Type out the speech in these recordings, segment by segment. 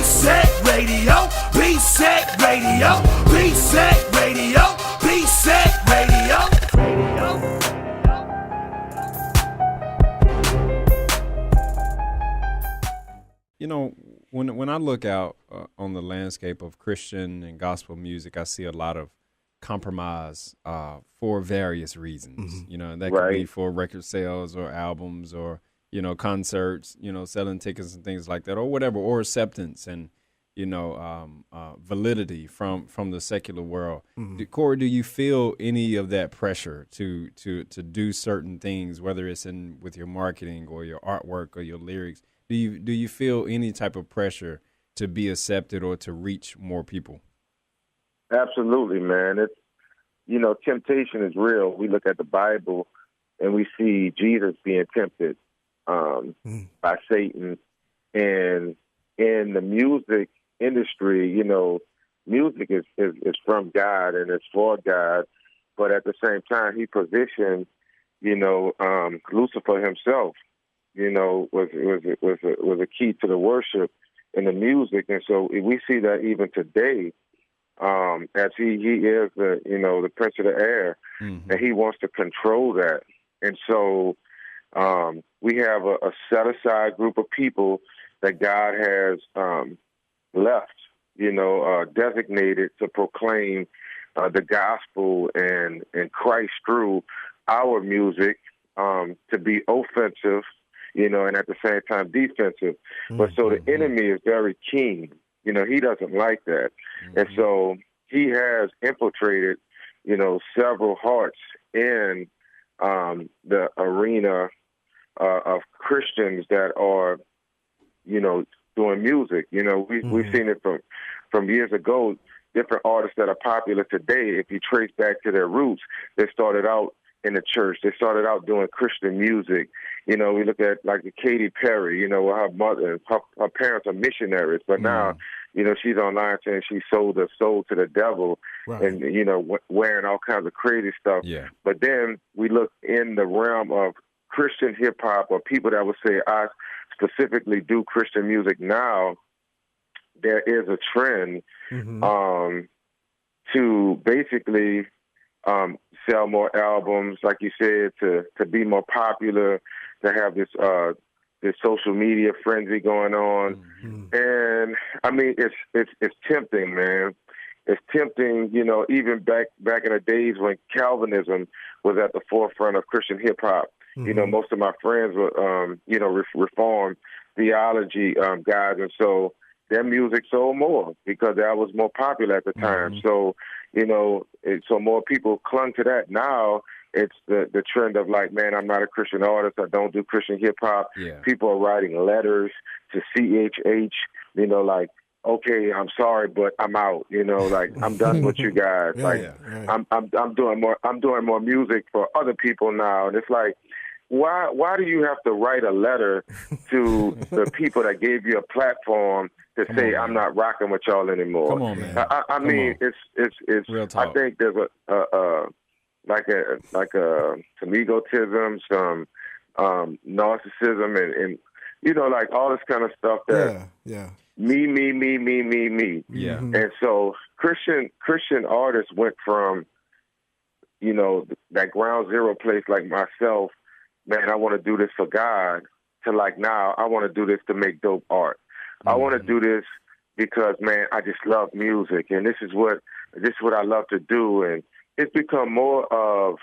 BSAC Radio, BSAC Radio, BSAC Radio, BSAC Radio. You know, when I look out on the landscape of Christian and gospel music, I see a lot of compromise for various reasons. Mm-hmm. You know, and that could be for record sales or albums or, you know, concerts, you know, selling tickets and things like that or whatever, or acceptance and, you know, validity from the secular world. Mm-hmm. Corey, do you feel any of that pressure to do certain things, whether it's with your marketing or your artwork or your lyrics? Do you feel any type of pressure to be accepted or to reach more people? Absolutely, man. It's, you know, temptation is real. We look at the Bible and we see Jesus being tempted by Satan. And in the music industry, you know, music is from God and it's for God. But at the same time, he positioned, you know, Lucifer himself, you know, was a key to the worship in the music. And so we see that even today, as he is the, you know, the prince of the air, mm-hmm. and he wants to control that. And so we have a set-aside group of people that God has left, you know, designated to proclaim the gospel and Christ through our music, to be offensive, you know, and at the same time defensive. Mm-hmm. But so the enemy is very keen. You know, he doesn't like that. Mm-hmm. And so he has infiltrated, you know, several hearts in the arena of Christians that are, you know, doing music. You know, we've seen it from years ago. Different artists that are popular today, if you trace back to their roots, they started out in the church. They started out doing Christian music. You know, we look at like Katy Perry, you know, her mother, her parents are missionaries, but now, you know, she's online saying she sold her soul to the devil, right. And, you know, wearing all kinds of crazy stuff. Yeah. But then we look in the realm of Christian hip hop or people that would say, I specifically do Christian music now. There is a trend to basically sell more albums, like you said, to be more popular, to have this social media frenzy going on. Mm-hmm. And I mean, it's tempting, man. It's tempting, you know, even back in the days when Calvinism was at the forefront of Christian hip hop. Mm-hmm. You know, most of my friends were, you know, Reformed theology guys, and so their music sold more because that was more popular at the time. Mm-hmm. So, you know, so more people clung to that. Now it's the trend of like, man, I'm not a Christian artist. I don't do Christian hip hop. Yeah. People are writing letters to CHH, you know, like, okay, I'm sorry, but I'm out. You know, like I'm done with you guys. I'm doing more music for other people now. And it's like, why do you have to write a letter to the people that gave you a platform to say I'm not rocking with y'all anymore? Come on, man. I mean, it's real talk. I think there's some egotism, some narcissism, and you know, like all this kind of stuff that me. Yeah. And so Christian artists went from, you know, that ground zero place like myself, man, I want to do this for God, to like now I want to do this to make dope art. I want to do this because, man, I just love music, and this is what I love to do, and it's become more of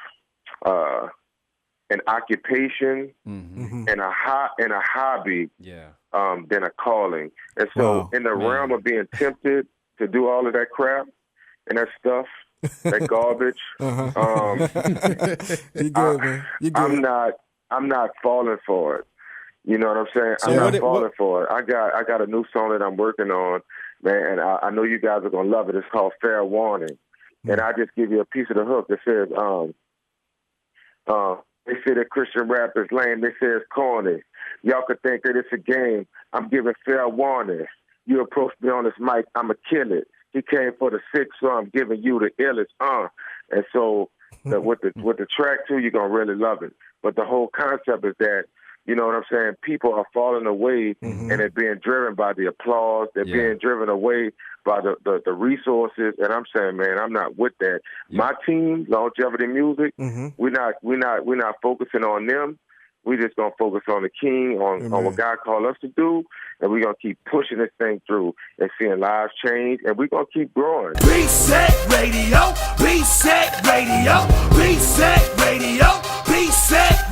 an occupation and a hobby than a calling. And so, in the realm of being tempted to do all of that crap and that stuff, that garbage, you good, man. You good. I'm not falling for it. You know what I'm saying? So I'm not falling for it. I got a new song that I'm working on, man, and I know you guys are gonna love it. It's called Fair Warning, and I just give you a piece of the hook that says, they say that Christian rap is lame. They say it's corny. Y'all could think that it's a game. I'm giving fair warning. You approach me on this mic, I'ma kill it. He came for the six, so I'm giving you the illest. And so with the track too, you're gonna really love it. But the whole concept is that you know what I'm saying, people are falling away and they're being driven by the applause. They're being driven away by the resources. And I'm saying, man, I'm not with that. My team, Longevity Music, we're not focusing on them. We just gonna focus on the King, on what God called us to do, and we're gonna keep pushing this thing through and seeing lives change, and we're gonna keep growing. BSAC Radio, BSAC Radio, BSAC Radio, BSAC